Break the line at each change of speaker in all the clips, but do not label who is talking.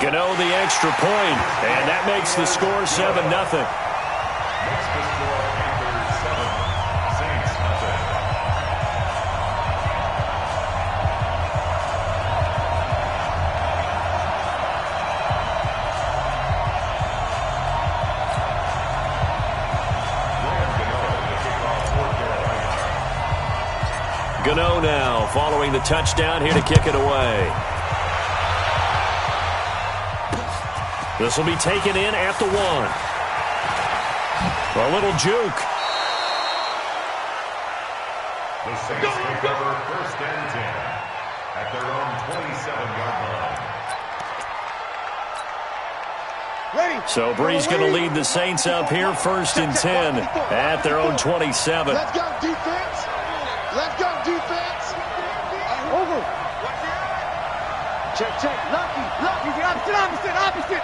Gano the extra point, and that makes the score 7-0. Gano now following the touchdown here to kick it away. This will be taken in at the 1. A little juke.
The Saints recover 1st and 10 at their own 27-yard line.
So Bree's going to lead the Saints up here 1st and 10 at their own 27.
Let's go defense. Let's go defense. Over. Check. Lucky. Opposite.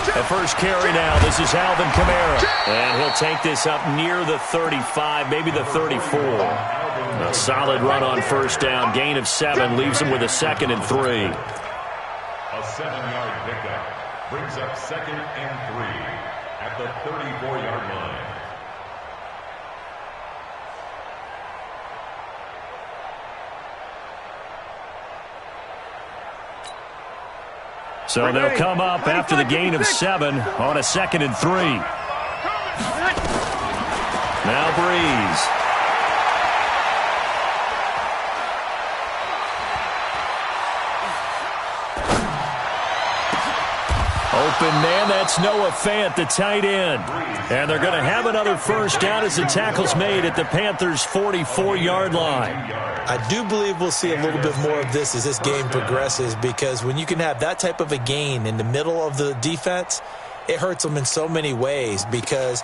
The first carry now. This is Alvin Kamara. And he'll take this up near the 35, maybe the 34. A solid run on 1st down. Gain of 7 leaves him with a 2nd and 3.
A 7-yard pickup brings up 2nd and 3 at the 34-yard line.
So they'll come up after the gain of 7 on a 2nd and 3. Now Breeze. Open man, that's Noah Fant, the tight end. And they're going to have another 1st down as the tackle's made at the Panthers' 44-yard line.
I do believe we'll see a little bit more of this as this game progresses, because when you can have that type of a gain in the middle of the defense, it hurts them in so many ways, because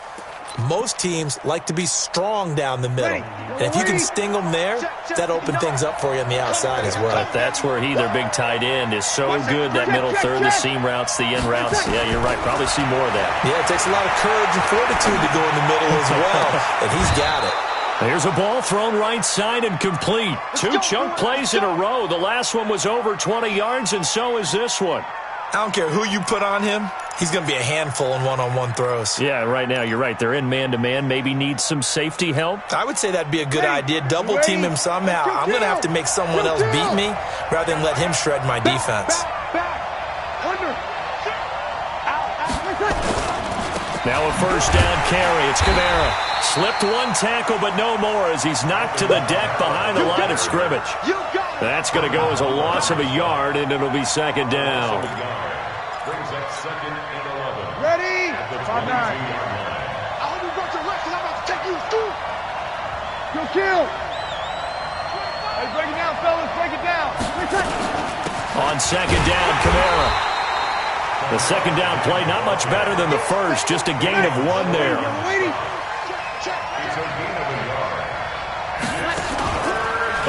most teams like to be strong down the middle. And if you can sting them there, that opens things up for you on the outside as well.
But that's where their big tight end, is so good, that middle third, the seam routes, the end routes. Yeah, you're right. Probably see more of that.
Yeah, it takes a lot of courage and fortitude to go in the middle as well, and he's got it.
Here's a ball thrown right side and complete. 2 chunk plays in a row. The last one was over 20 yards, and so is this one.
I don't care who you put on him. He's going to be a handful in one-on-one throws.
Yeah, right now, you're right. They're in man-to-man. Maybe need some safety help.
I would say that'd be a good idea. Double team him somehow. I'm going to have to make someone else beat me rather than let him shred my defense.
Now a 1st down carry. It's Kamara. Slipped 1 tackle, but no more, as he's knocked to the deck behind the line of scrimmage. That's going to go as a loss of a yard, and it'll be 2nd down.
Brings up 2nd and 11.
Ready?
At the 22-yard line.
I hope you got your left, because I'm about to take you through. Go kill. Hey, break it down, fellas. Break it down.
On 2nd down, Kamara. The 2nd down play, not much better than the first, just a gain of 1 there.
It's a gain of a yard.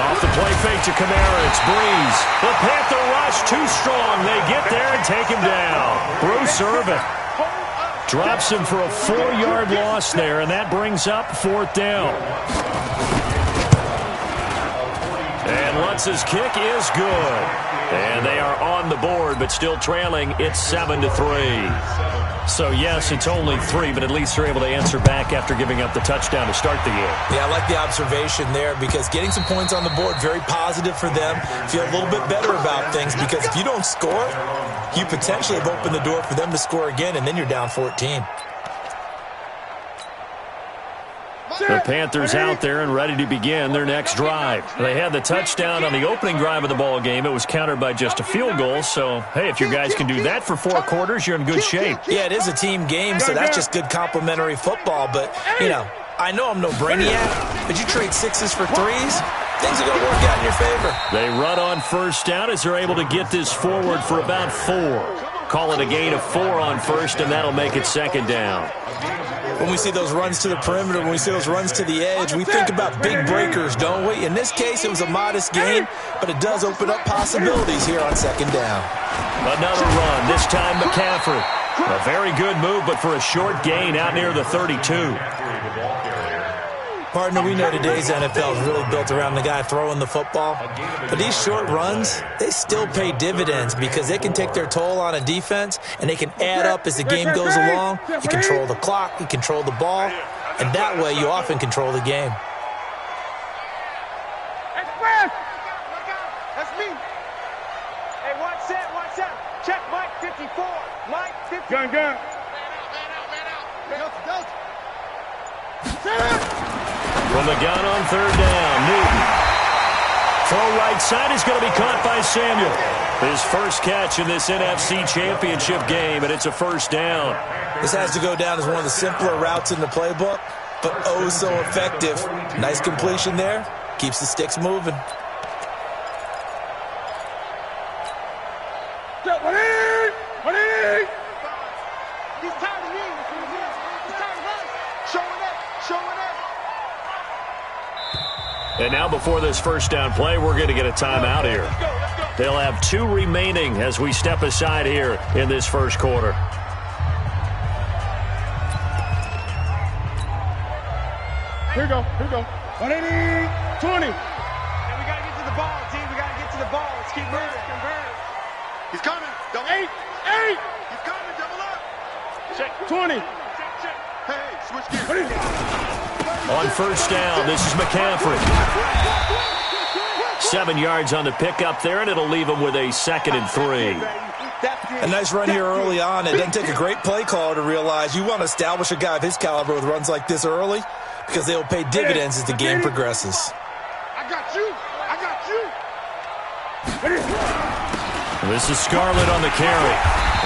Off the play fake to Kamara, it's Breeze. The Panther rush too strong. They get there and take him down. Bruce Irvin drops him for a 4-yard loss there, and that brings up 4th down. And Lutz's kick is good. And they are on the board, but still trailing. It's 7-3. So, yes, it's only 3, but at least they're able to answer back after giving up the touchdown to start the game.
Yeah, I like the observation there, because getting some points on the board, very positive for them. Feel a little bit better about things, because if you don't score, you potentially have opened the door for them to score again, and then you're down 14.
The Panthers out there and ready to begin their next drive. They had the touchdown on the opening drive of the ball game. It was countered by just a field goal. So, hey, if you guys can do that for 4 quarters, you're in good shape.
Yeah, it is a team game, so that's just good complimentary football. But, you know, I know I'm no brainiac, but you trade 6s for 3s, things are going to work out in your favor.
They run on 1st down as they're able to get this forward for about 4. Call it a gain of 4 on 1st, and that'll make it 2nd down.
When we see those runs to the perimeter, when we see those runs to the edge, we think about big breakers, don't we? In this case, it was a modest gain, but it does open up possibilities here on 2nd down.
Another run, this time McCaffrey. A very good move, but for a short gain out near the 32.
Partner, we know today's NFL is really built around the guy throwing the football. But these short runs, they still pay dividends because they can take their toll on a defense, and they can add up as the game goes along. You control the clock, you control the ball, and that way you often control the game.
Express! That's me. Hey, watch that. Check Mike 54. Mike 54. Gun. Man out.
From the gun on third down, Newton. Throw right side is going to be caught by Samuel. His first catch in this NFC Championship game, and it's a first down.
This has to go down as one of the simpler routes in the playbook, but oh so effective. Nice completion there. Keeps the sticks moving.
He's tired of me. He's tired of us. Showing up.
And now before this first down play, we're going to get a timeout here. They'll have 2 remaining as we step aside here in this first quarter.
Here we go. 180, 20. And we got to get to the ball, team. We got to get to the ball. Let's keep moving. He's coming. Double. 8. He's coming. Double up. Check. 20. Check. Hey, switch gears.
On first down, this is McCaffrey. 7 yards on the pickup there, and it'll leave him with a 2nd and 3.
A nice run here early on. It doesn't take a great play caller to realize you want to establish a guy of his caliber with runs like this early because they will pay dividends as the game progresses.
I got you.
This is Scarlett on the carry.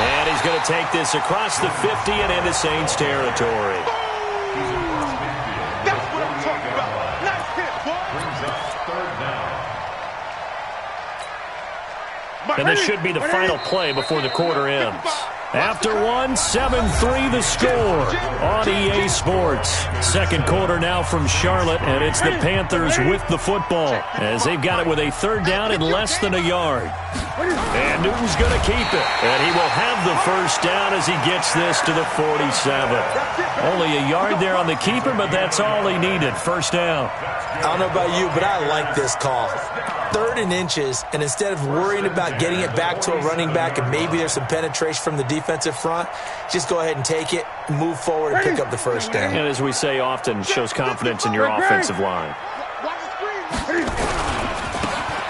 And he's going to take this across the 50 and into Saints territory.
That's what I'm talking about. Nice hit, boy.
Brings up third down.
And this should be the final play before the quarter ends. After one, 7-3 the score on EA Sports. Second quarter now from Charlotte, and it's the Panthers with the football as they've got it with a third down and less than a yard. And Newton's going to keep it, and he will have the first down as he gets this to the 47. Only a yard there on the keeper, but that's all he needed. First down.
I don't know about you, but I like this call. 3rd and inches, and instead of worrying about getting it back to a running back and maybe there's some penetration from the defensive front, just go ahead and take it, move forward, and pick up the first down.
And as we say often, shows confidence in your offensive line.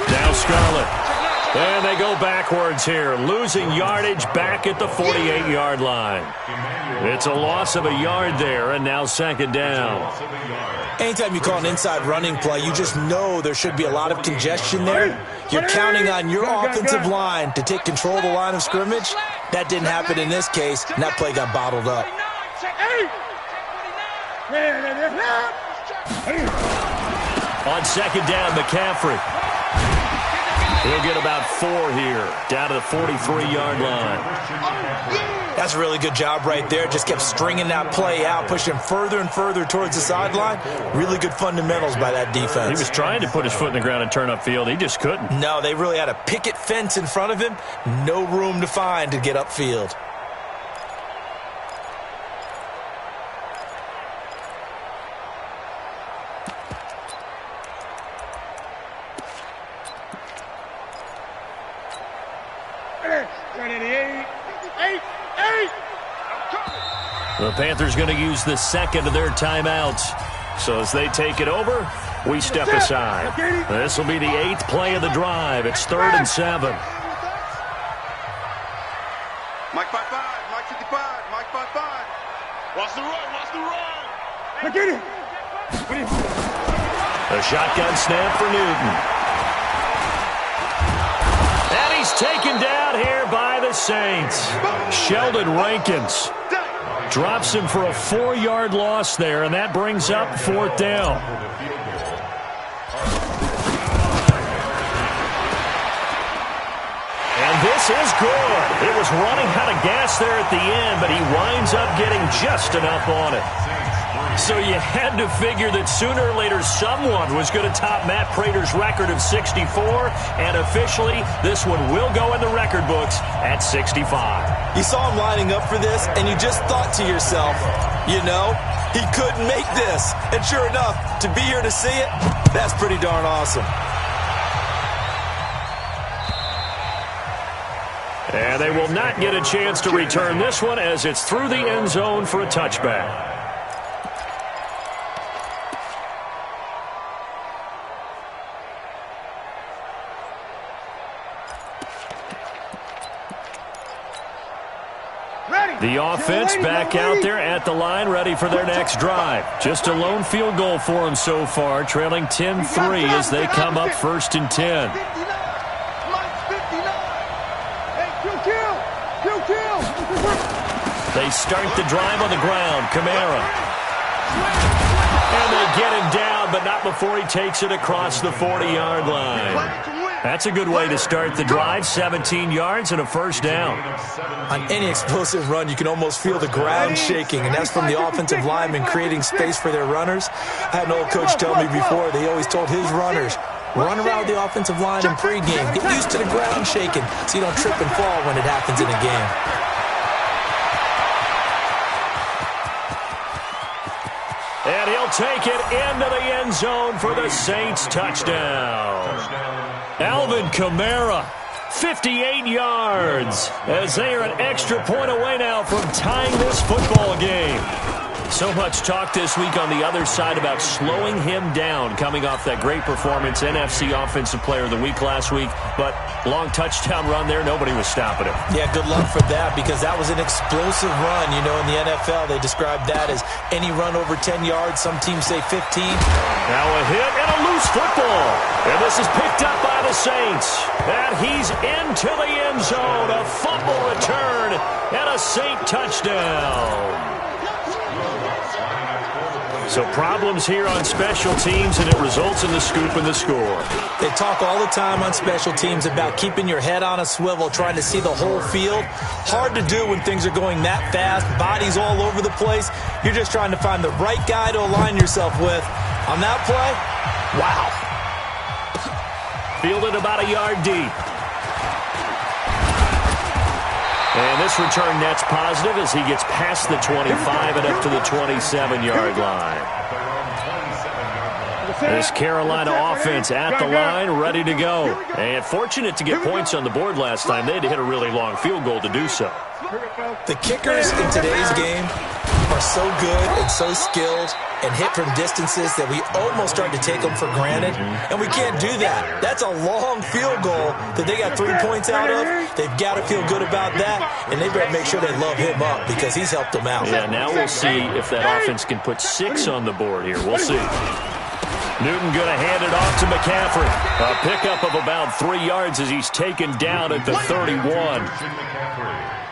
Now Scarlett. And they go backwards here, losing yardage back at the 48-yard line. It's a loss of a yard there, and now 2nd down.
Anytime you call an inside running play, you just know there should be a lot of congestion there. You're counting on your offensive line to take control of the line of scrimmage. That didn't happen in this case, and that play got bottled up.
On 2nd down, McCaffrey. He'll get about 4 here, down to the 43-yard line.
That's a really good job right there. Just kept stringing that play out, pushing further and further towards the sideline. Really good fundamentals by that defense.
He was trying to put his foot in the ground and turn upfield. He just couldn't.
No, they really had a picket fence in front of him. No room to find to get upfield.
The Panthers going to use the 2nd of their timeouts. So as they take it over, we step aside. This will be the 8th play of the drive. It's 3rd and 7.
Mike 55, Mike 55, Mike 55. Watch the run. Look at it.
A shotgun snap for Newton. And he's taken down here by the Saints. Sheldon Rankins drops him for a 4-yard loss there, and that brings up 4th down. And this is good. It was running out of gas there at the end, but he winds up getting just enough on it. So you had to figure that sooner or later someone was going to top Matt Prater's record of 64, and officially this one will go in the record books at 65.
You saw him lining up for this, and you just thought to yourself, you know, he couldn't make this. And sure enough, to be here to see it, that's pretty darn awesome.
And they will not get a chance to return this one as it's through the end zone for a touchback. The offense back out there at the line, ready for their next drive. Just a lone field goal for them so far, trailing 10-3 as they come up 1st and 10. They start the drive on the ground. Kamara. And they get him down, but not before he takes it across the 40-yard line. That's a good way to start the drive. 17 yards and a first down.
On any explosive run, you can almost feel the ground shaking, and that's from the offensive linemen creating space for their runners. I had an old coach tell me before, they always told his runners, run around the offensive line in pregame. Get used to the ground shaking so you don't trip and fall when it happens in a game.
And he'll take it into the end zone for the Saints touchdown. Alvin Kamara, 58 yards, as they are an extra point away now from tying this football game. So much talk this week on the other side about slowing him down coming off that great performance, NFC Offensive Player of the Week last week. But long touchdown run there, nobody was stopping him.
Yeah, good luck for that because that was an explosive run. You know, in the NFL, they describe that as any run over 10 yards. Some teams say 15.
Now a hit and a loose football. And this is picked up by the Saints. And he's into the end zone. A fumble return and a Saint touchdown. So problems here on special teams, and it results in the scoop and the score.
They talk all the time on special teams about keeping your head on a swivel, trying to see the whole field. Hard to do when things are going that fast, bodies all over the place. You're just trying to find the right guy to align yourself with. On that play, wow.
Fielded about a yard deep. And this return net's positive as he gets past the 25 and up to the 27-yard line. This Carolina offense at the line, ready to go. And fortunate to get points on the board last time. They had to hit a really long field goal to do so.
The kickers in today's game are so good and so skilled and hit from distances that we almost start to take them for granted. And we can't do that. That's a long field goal that they got 3 points out of. They've got to feel good about that, and they better make sure they love him up because he's helped them out.
Yeah, now we'll see if that offense can put 6 on the board here. We'll see. Newton going to hand it off to McCaffrey. A pickup of about 3 yards as he's taken down at the 31.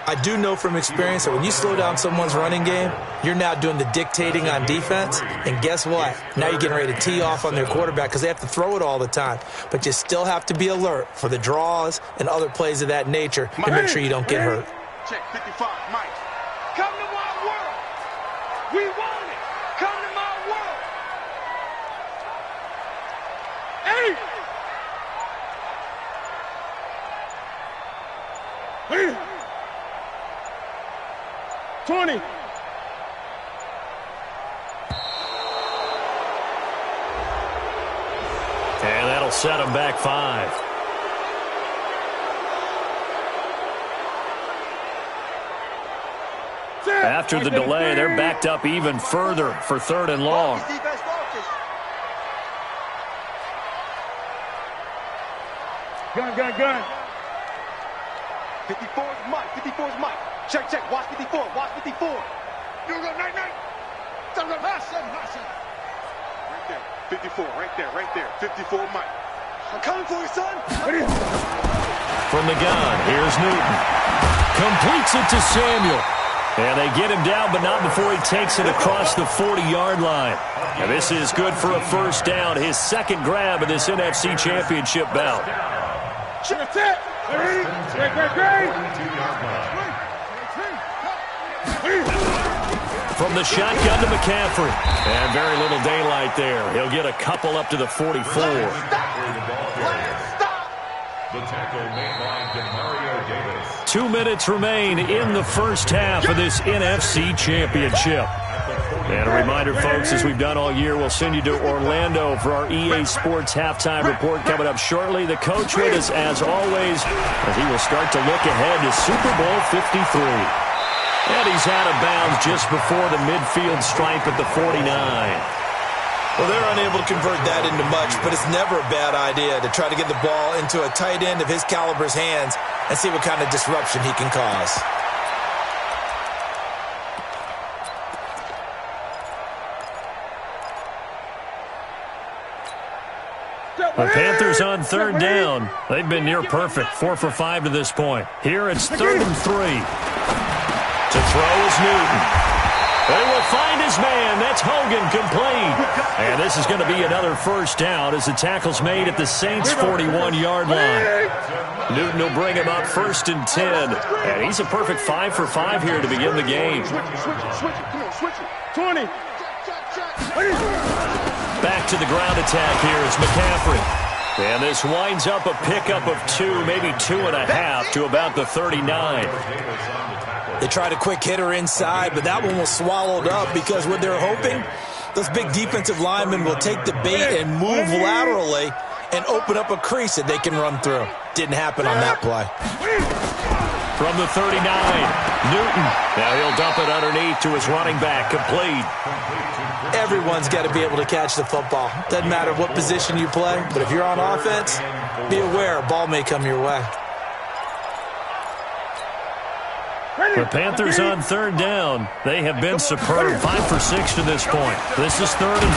I do know from experience that when you slow down someone's running game, you're now doing the dictating on defense. And guess what? Now you're getting ready to tee off on their quarterback because they have to throw it all the time. But you still have to be alert for the draws and other plays of that nature to make sure you don't get hurt.
Check 55, Mike. Come to my world. We want it. Come to my world. 20. And
that'll set him back 5. After the delay, they're backed up even further for 3rd and long.
Gun. 54 is Mike. 54 is Mike. Check. Watch 54. Watch 54. You go, night. Right there. 54. Right there. 54 Mike. I'm coming for you, son.
From the gun, here's Newton. Completes it to Samuel. And they get him down, but not before he takes it across the 40-yard line. And this is good for a first down. His second grab of this NFC Championship bout.
That's it. Great.
From the shotgun to McCaffrey. And very little daylight there. He'll get a couple up to the 44.
The tackle made by Demario Davis.
2 minutes remain in the first half of this NFC Championship.
At the
And a reminder, folks, as we've done all year, we'll send you to Orlando for our EA Sports halftime report coming up shortly. The coach with us, as always, as he will start to look ahead to Super Bowl 53. And he's out of bounds just before the midfield stripe at the 49.
Well, they're unable to convert that into much, but it's never a bad idea to try to get the ball into a tight end of his caliber's hands and see what kind of disruption he can cause.
The Panthers on third down. They've been near perfect, 4 for 5 to this point. Here it's 3rd and 3. To throw is Newton. They will find his man. That's Hogan, complete. And this is going to be another first down as the tackle's made at the Saints' 41-yard line. Newton will bring him up 1st and 10. And he's a perfect 5 for 5 here to begin the game.
Switch it. 20.
Back to the ground attack here is McCaffrey. And this winds up a pickup of 2, maybe 2.5 to about the 39.
They tried a quick hitter inside, but that one was swallowed up because what they're hoping, those big defensive linemen will take the bait and move laterally and open up a crease that they can run through. Didn't happen on that play.
From the 39, Newton. Now he'll dump it underneath to his running back, complete.
Everyone's got to be able to catch the football. Doesn't matter what position you play, but if you're on offense, be aware a ball may come your way.
The Panthers on third down. They have been superb, 5 for 6 to this point. This is 3rd and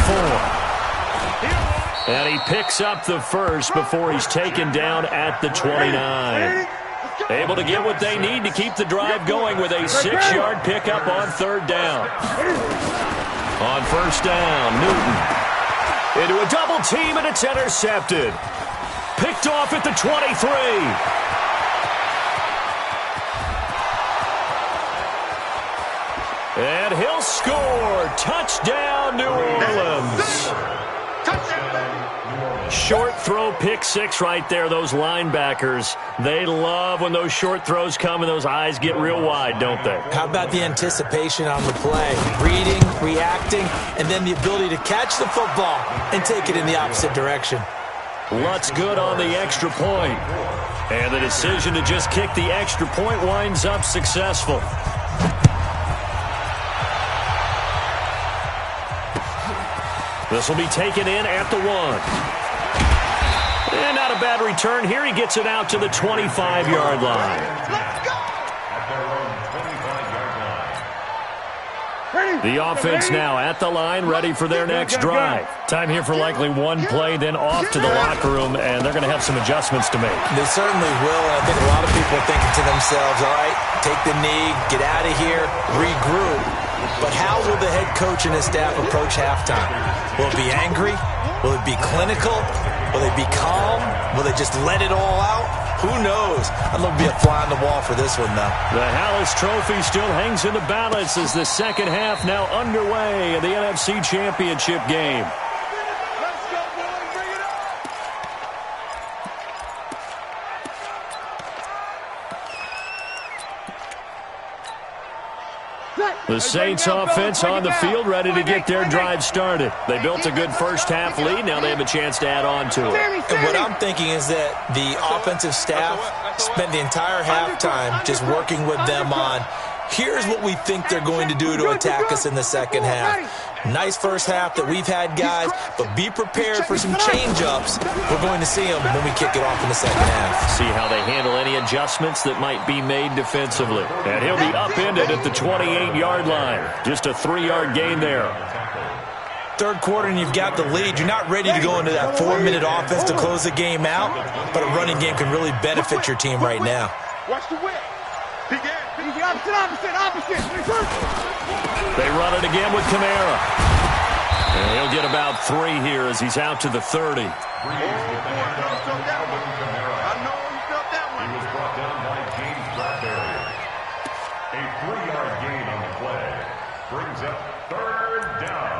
4. And he picks up the first before he's taken down at the 29. Able to get what they need to keep the drive going with a 6-yard pickup on third down. On first down, Newton into a double team, and it's intercepted. Picked off at the 23. And he'll score. Touchdown, New Orleans. Short throw, pick 6 right there. Those linebackers, they love when those short throws come and those eyes get real wide, don't they?
How about the anticipation on the play? Reading, reacting, and then the ability to catch the football and take it in the opposite direction.
Lutz good on the extra point. And the decision to just kick the extra point winds up successful. This will be taken in at the 1. And not a bad return here. He gets it out to the 25-yard line. The offense now at the line, ready for their next drive. Time here for likely one play, then off to the locker room, and they're going to have some adjustments to make.
They certainly will, and I think a lot of people are thinking to themselves, all right, take the knee, get out of here, regroup. But how will the head coach and his staff approach halftime? Will it be angry? Will it be clinical? Will they be calm? Will they just let it all out? Who knows? I'd love to be a fly on the wall for this one, though.
The Hallis Trophy still hangs in the balance as the second half now underway in the NFC Championship game. The Saints offense on the field, ready to get their drive started. They built a good first half lead. Now they have a chance to add on to it.
And what I'm thinking is that the offensive staff spent the entire halftime just working with them on, here's what we think they're going to do to attack us in the second half. Nice first half that we've had, guys, but be prepared for some change-ups. We're going to see them when we kick it off in the second half.
See how they handle any adjustments that might be made defensively. And he'll be upended at the 28-yard line. Just a 3-yard gain there.
Third quarter and you've got the lead. You're not ready to go into that 4-minute offense to close the game out, but a running game can really benefit your team right now.
Watch the whip. Opposite.
They run it again with Kamara. And he'll get about 3 here as he's out to the 30.
He was brought down by James Bradbury. A 3-yard gain on the play brings up third down.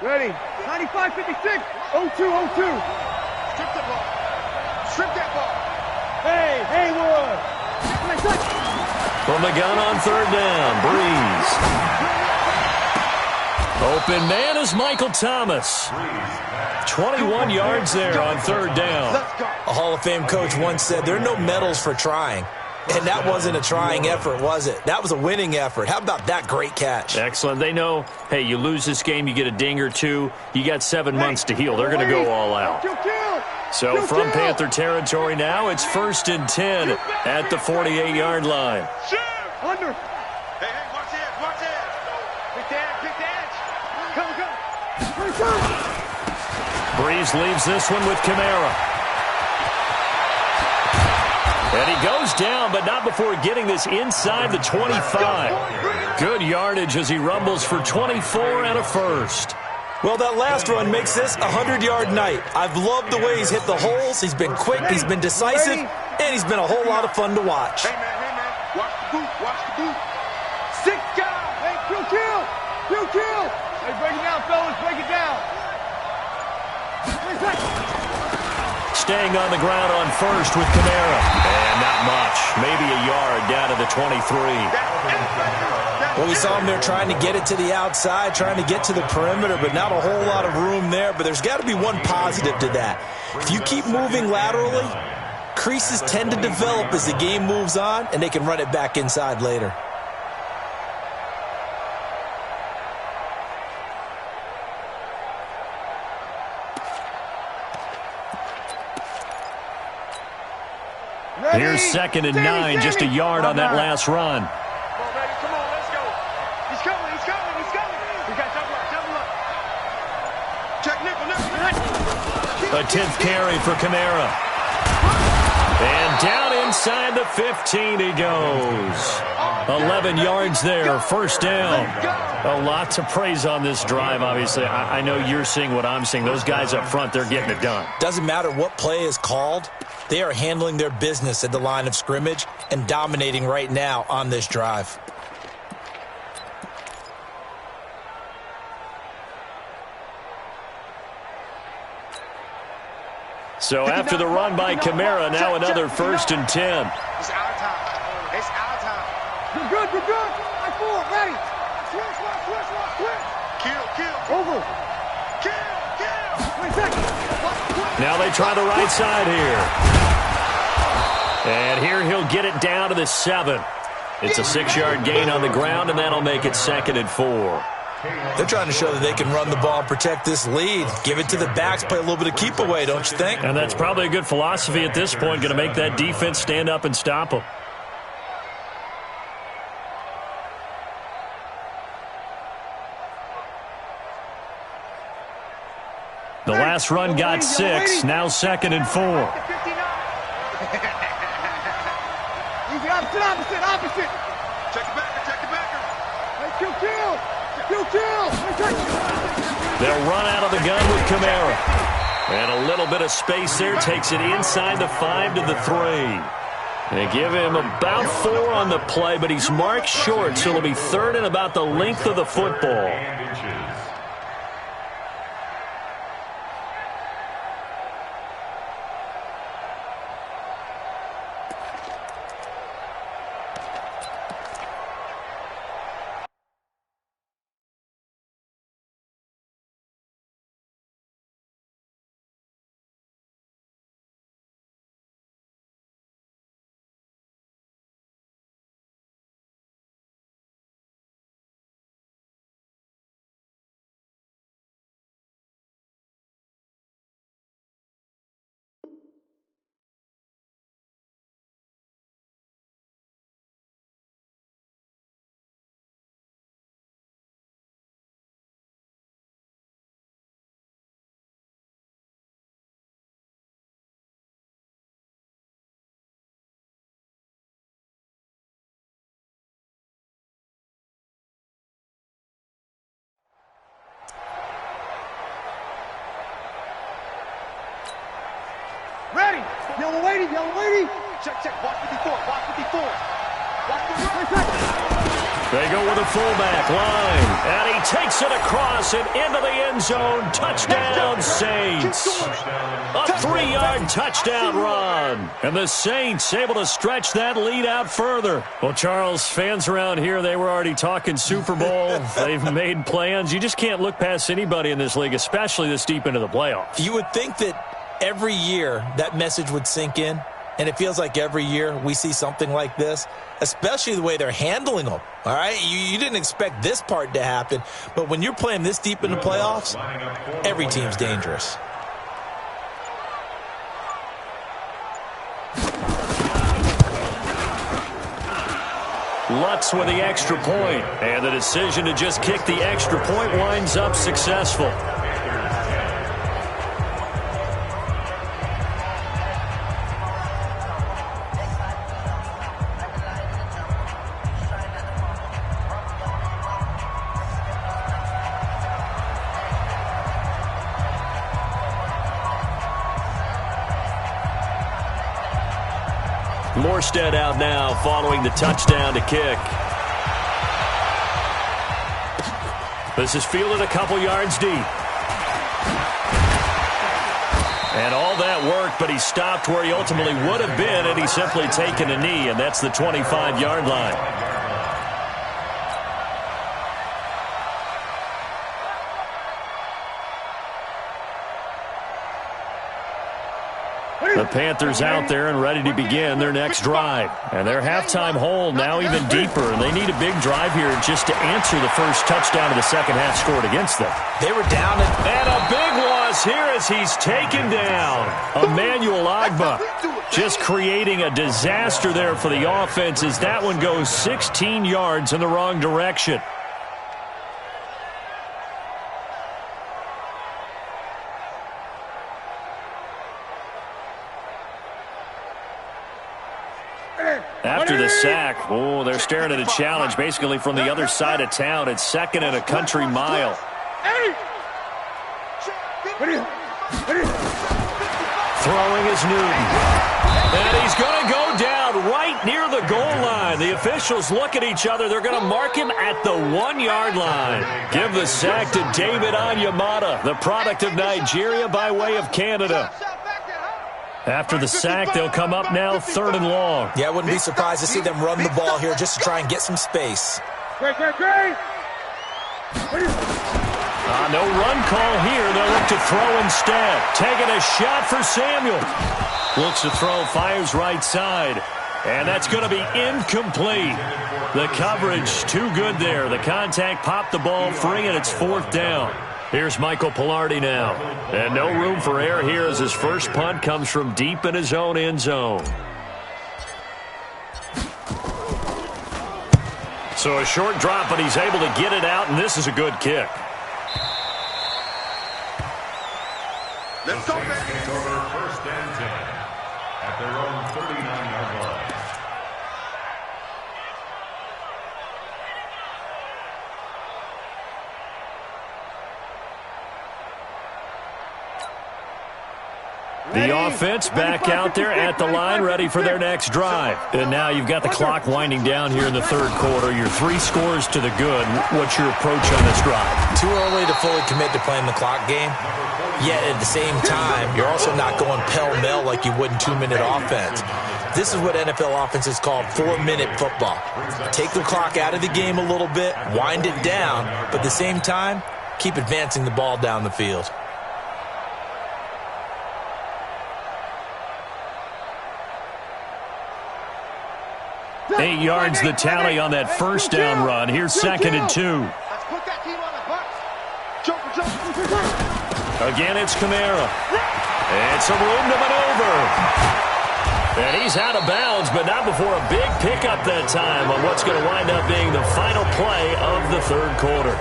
Ready. 95-56. 0-2-0-2. Strip the ball. Strip that ball. Hey, Haywood.
From the gun on third down, Breeze. Open man is Michael Thomas. 21 yards there on third down.
A Hall of Fame coach once said there are no medals for trying. And that wasn't a trying effort, was it? That was a winning effort. How about that great catch?
Excellent. They know, hey, you lose this game, you get a ding or two. You got 7 months to heal. They're going to go all out. So from Panther territory now, it's 1st and 10 at the 48-yard line.
Under. Hey, watch it, watch it. Pick the edge. Come.
Breeze leaves this one with Kamara. And he goes down, but not before getting this inside the 25. Good yardage as he rumbles for 24 and a first.
Well, that last run makes this a 100-yard night. I've loved the way he's hit the holes. He's been quick, he's been decisive, and he's been a whole lot of fun to watch.
Hey, man. Watch the boot. 6 guys. Hey, kill. Hey, break it down, fellas. Break it down.
Staying on the ground on first with Kamara. And not much. Maybe a yard down to the 23.
Well, we saw him there trying to get it to the outside, trying to get to the perimeter, but not a whole lot of room there. But there's got to be one positive to that. If you keep moving laterally, creases tend to develop as the game moves on, and they can run it back inside later.
Here's 2nd and 9, just a yard on that last run.
Come on, let's go. He's coming. We got double up. Check nickel.
A 10th carry for Kamara. And down inside the 15 he goes. 11 yards there, first down. A lot to praise on this drive, obviously. I know you're seeing what I'm seeing. Those guys up front, they're getting it done.
Doesn't matter what play is called. They are handling their business at the line of scrimmage and dominating right now on this drive.
So after the run by Kamara, now another 1st and 10.
It's our time. You're good. I four, ready. Switch. Kill. Over. Kill. 20 seconds.
Now they try the right side here. And here he'll get it down to the 7. It's a 6-yard gain on the ground, and that'll make it 2nd and 4.
They're trying to show that they can run the ball and protect this lead. Give it to the backs, play a little bit of keep away, don't you think?
And that's probably a good philosophy at this point, going to make that defense stand up and stop them. The last run got 6, now 2nd and 4.
Opposite. Check the backer. Hey, kill.
They'll run out of the gun with Kamara. And a little bit of space there takes it inside the 5 to the 3. They give him about 4 on the play, but he's marked short, so it'll be 3rd and about the length of the football.
Ready. Yellow lady. Check. Watch 54. Watch the right.
They go with a fullback line, and he takes it across and into the end zone. Touchdown, Saints. A 3-yard touchdown run. And the Saints able to stretch that lead out further. Well, Charles, fans around here, they were already talking Super Bowl. They've made plans. You just can't look past anybody in this league, especially this deep into the playoffs.
You would think that every year that message would sink in. And it feels like every year we see something like this, especially the way they're handling them. All right, you didn't expect this part to happen, but when you're playing this deep in the playoffs, every team's dangerous.
Lutz with the extra point, and the decision to just kick the extra point winds up successful. Morstead out now following the touchdown to kick. This is fielded a couple yards deep. And all that worked, but he stopped where he ultimately would have been had he simply taken a knee, and that's the 25-yard line. The Panthers out there and ready to begin their next drive. And their halftime hole now even deeper, and they need a big drive here just to answer the first touchdown of the second half scored against them.
They were down.
And a big loss here as he's taken down. Emmanuel Ogbah just creating a disaster there for the offense as that one goes 16 yards in the wrong direction. After the sack, they're staring at a challenge basically from the other side of town. It's second and a country mile. Throwing is Newton. And he's going to go down right near the goal line. The officials look at each other. They're going to mark him at the 1-yard line. Give the sack to David Onyemata, the product of Nigeria by way of Canada. After the sack, they'll come up now 3rd and long.
Yeah, I wouldn't be surprised to see them run the ball here just to try and get some space.
No run call here. They'll look to throw instead. Taking a shot for Samuel. Looks to throw, fires right side. And that's going to be incomplete. The coverage too good there. The contact popped the ball free, and it's 4th down. Here's Michael Pilardi now. And no room for error here as his first punt comes from deep in his own end zone. So a short drop, but he's able to get it out, and this is a good kick.
Let's go back. It's over 1st and 10 at their own 39-yard line.
The offense back out there at the line, ready for their next drive. And now you've got the clock winding down here in the 3rd quarter. You're 3 scores to the good. What's your approach on this drive?
Too early to fully commit to playing the clock game. Yet at the same time, you're also not going pell-mell like you would in 2-minute offense. This is what NFL offenses call 4-minute football. Take the clock out of the game a little bit, wind it down, but at the same time, keep advancing the ball down the field.
8 yards the tally on that first down run. Here's 2nd and 2. Again, it's Kamara. And some room to maneuver. And he's out of bounds, but not before a big pickup that time on what's going to wind up being the final play of the 3rd quarter.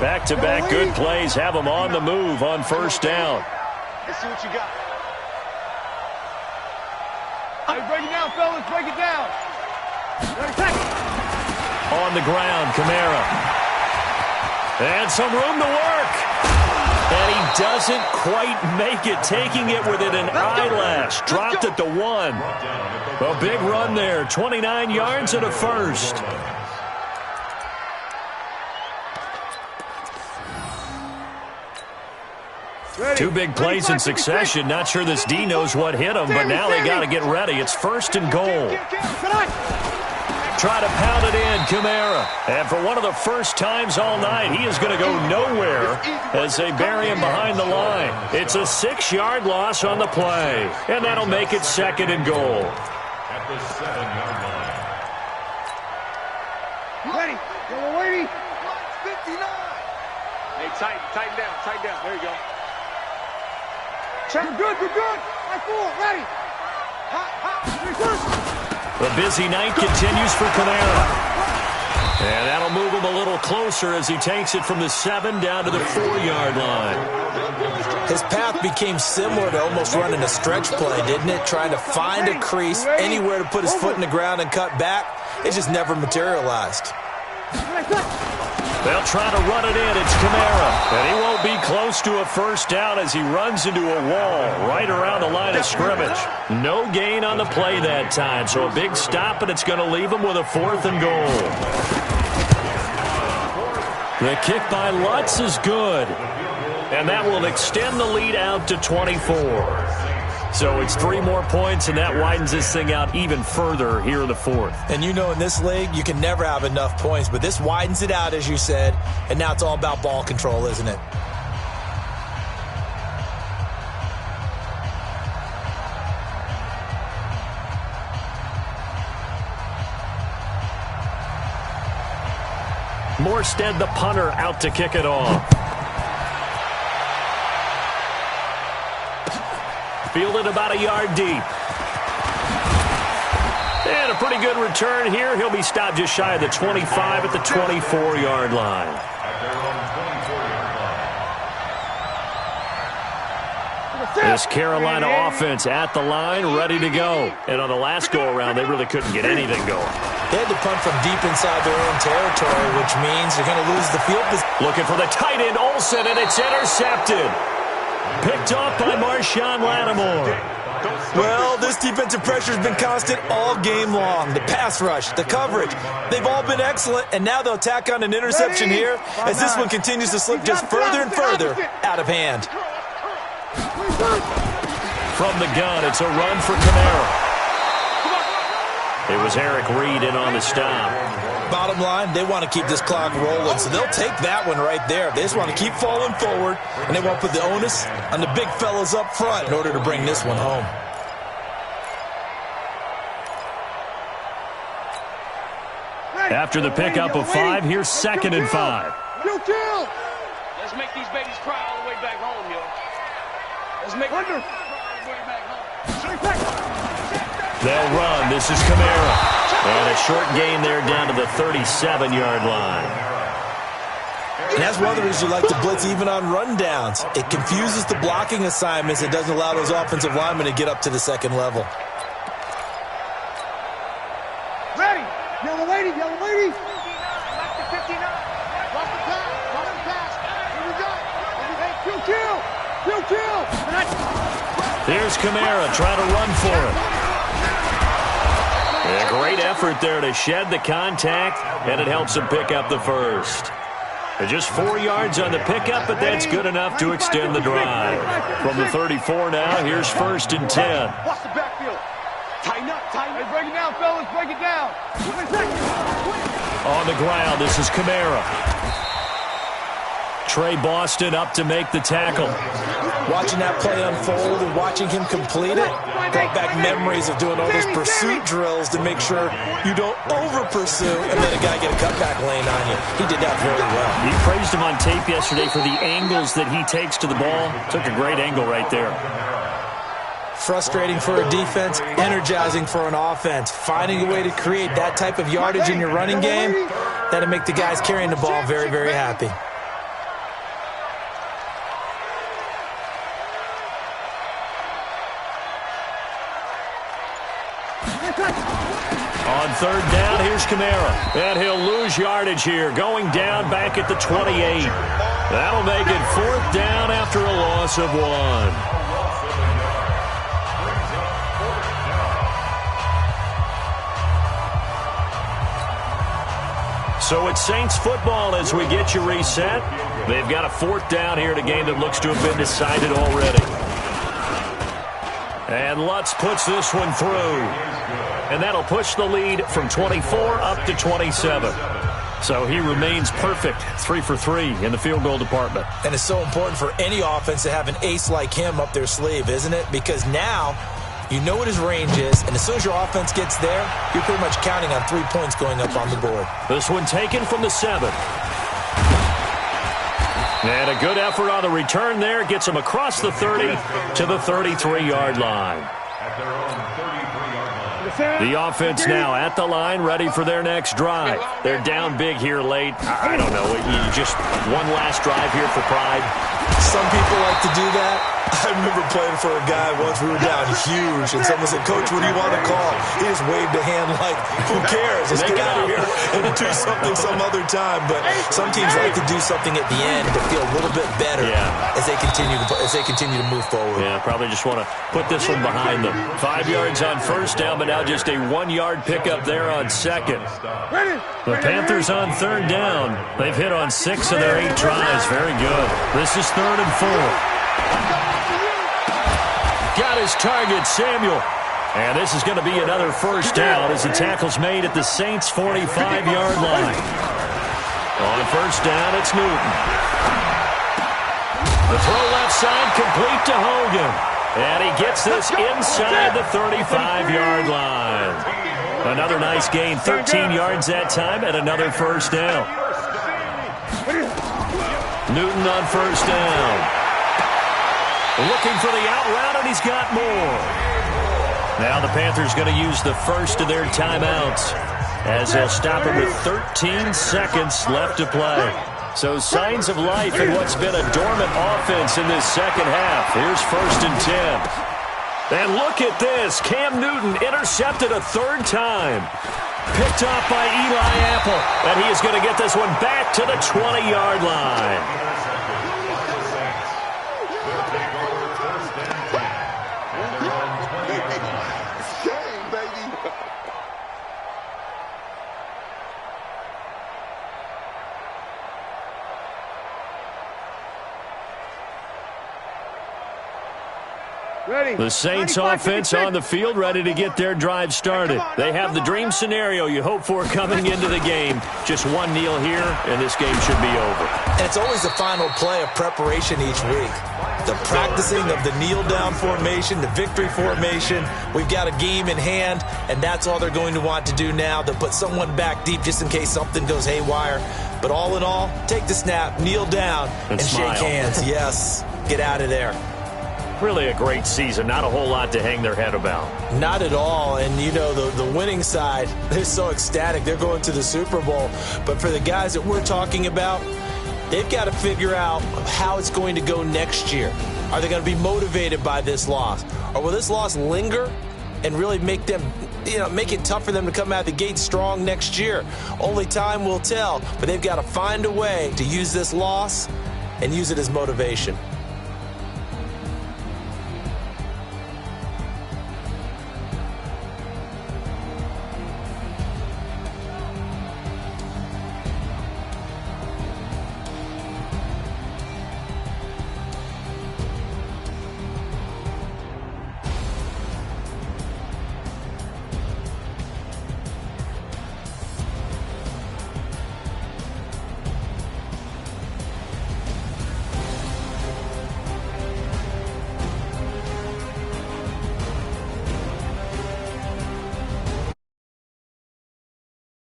Back-to-back good plays have them on the move on first down.
Let's see what you got. Hey, break it down, fellas. Break it down.
On the ground, Kamara. And some room to work. And he doesn't quite make it, taking it within an eyelash. Dropped at the 1. A big run there, 29 yards and a first. Two big plays in succession. Not sure this D knows what hit him, but now they got to get ready. It's first and goal. Try to pound it in, Kamara. And for one of the first times all night, he is going to go nowhere as they bury him behind the line. It's a 6-yard loss on the play, and that'll make it second and goal.
At the 7-yard line.
Ready. Go away. 59. Hey, tighten down. There you go. We're good. High 4, ready.
The busy night continues for Kamara. And that'll move him a little closer as he takes it from the 7 down to the 4-yard line.
His path became similar to almost running a stretch play, didn't it? Trying to find a crease, anywhere to put his foot in the ground and cut back. It just never materialized.
They'll try to run it in. It's Kamara. And he won't be close to a first down as he runs into a wall right around the line of scrimmage. No gain on the play that time, so a big stop, and it's going to leave him with a 4th and goal. The kick by Lutz is good. And that will extend the lead out to 24. So it's 3 more points, and that widens this thing out even further here in the 4th.
And you know in this league, you can never have enough points, but this widens it out, as you said, and now it's all about ball control, isn't it?
Morstead, the punter, out to kick it off. Fielded about a yard deep. And a pretty good return here. He'll be stopped just shy of the 25 at the 24-yard line.
At their own 24-yard line.
This Carolina offense at the line, ready to go. And on the last go-around, they really couldn't get anything going.
They had to punt from deep inside their own territory, which means they're going to lose the field position.
Looking for the tight end, Olsen, and it's intercepted. Picked off by Marshawn Lattimore.
Well, this defensive pressure has been constant all game long. The pass rush, the coverage, they've all been excellent, and now they'll tack on an interception here as this one continues to slip just further and further out of hand.
From the gun, it's a run for Kamara. It was Eric Reed in on the stop.
Bottom line, they want to keep this clock rolling, so they'll take that one right there. They just want to keep falling forward, and they won't put the onus on the big fellas up front in order to bring this one home.
After the pickup of 5, here's 2nd and 5.
Let's make these babies cry all the way back home, yo. Let's make them cry all the way back home.
They'll run. This is Kamara. And a short gain there down to the 37-yard line.
And that's one of the reasons you like to blitz even on rundowns. It confuses the blocking assignments. It doesn't allow those offensive linemen to get up to the second level.
Ready. Yellow lady. Left to 59. Lost the pass. Here we go. Kill.
Here's Kamara trying to run for it. A great effort there to shed the contact, and it helps him pick up the first. Just 4 yards on the pickup, but that's good enough to extend the drive. From the 34 now, here's 1st and 10.
Watch the backfield. Tighten up. Hey, break it down, fellas. Break it down.
On the ground, this is Kamara. Trey Boston up to make the tackle.
Watching that play unfold and watching him complete it brought back memories of doing all those pursuit drills to make sure you don't over-pursue and let a guy get a cutback lane on you. He did that very well.
You praised him on tape yesterday for the angles that he takes to the ball. Took a great angle right there.
Frustrating for a defense, energizing for an offense. Finding a way to create that type of yardage in your running game, that'll make the guys carrying the ball very, very happy.
On third down, here's Kamara. And he'll lose yardage here, going down back at the 28. That'll make it fourth down after a loss of 1. So it's Saints football as we get you reset. They've got a fourth down here in a game that looks to have been decided already. And Lutz puts this one through. And that'll push the lead from 24 up to 27. So he remains perfect, 3 for 3 in the field goal department.
And it's so important for any offense to have an ace like him up their sleeve, isn't it? Because now you know what his range is, and as soon as your offense gets there, you're pretty much counting on 3 points going up on the board.
This one taken from the 7. And a good effort on the return there. Gets him across the 30 to the 33-yard line. The offense now at the line, ready for their next drive. They're down big here late. I don't know. Just one last drive here for pride.
Some people like to do that. I remember playing for a guy once. We were down huge, and someone said, "Coach, what do you want to call?" He just waved a hand like, "Who cares? Let's get out of here and do something some other time." But some teams like to do something at the end to feel a little bit better as they continue to move forward.
Yeah, probably just want to put this one behind them. 5 yards on first down, but now just a 1-yard pickup there on second. The Panthers on third down. They've hit on 6 of their 8 tries. Very good. This is 3rd and 4. Got his target, Samuel. And this is going to be another first down as the tackle's made at the Saints' 45-yard line. On first down, it's Newton. The throw left side, complete to Hogan. And he gets this inside the 35-yard line. Another nice gain, 13 yards that time, and another first down. Newton on first down. Looking for the out route, and he's got more. Now the Panthers going to use the first of their timeouts as they'll stop him with 13 seconds left to play. So signs of life in what's been a dormant offense in this second half. Here's 1st and 10. And look at this. Cam Newton intercepted a 3rd time. Picked off by Eli Apple. And he is going to get this one back to the 20-yard line. The Saints offense on the field, ready to get their drive started. They have the dream scenario you hope for coming into the game. Just one kneel here, and this game should be over.
And it's always the final play of preparation each week. The practicing of the kneel-down formation, the victory formation. We've got a game in hand, and that's all they're going to want to do now. They'll put someone back deep just in case something goes haywire. But all in all, take the snap, kneel down, and shake hands. Yes, get out of there.
Really a great season. Not a whole lot to hang their head about.
Not at all. And, you know, the winning side, they're so ecstatic. They're going to the Super Bowl. But for the guys that we're talking about, they've got to figure out how it's going to go next year. Are they going to be motivated by this loss? Or will this loss linger and really make them, make it tough for them to come out of the gate strong next year? Only time will tell. But they've got to find a way to use this loss and use it as motivation.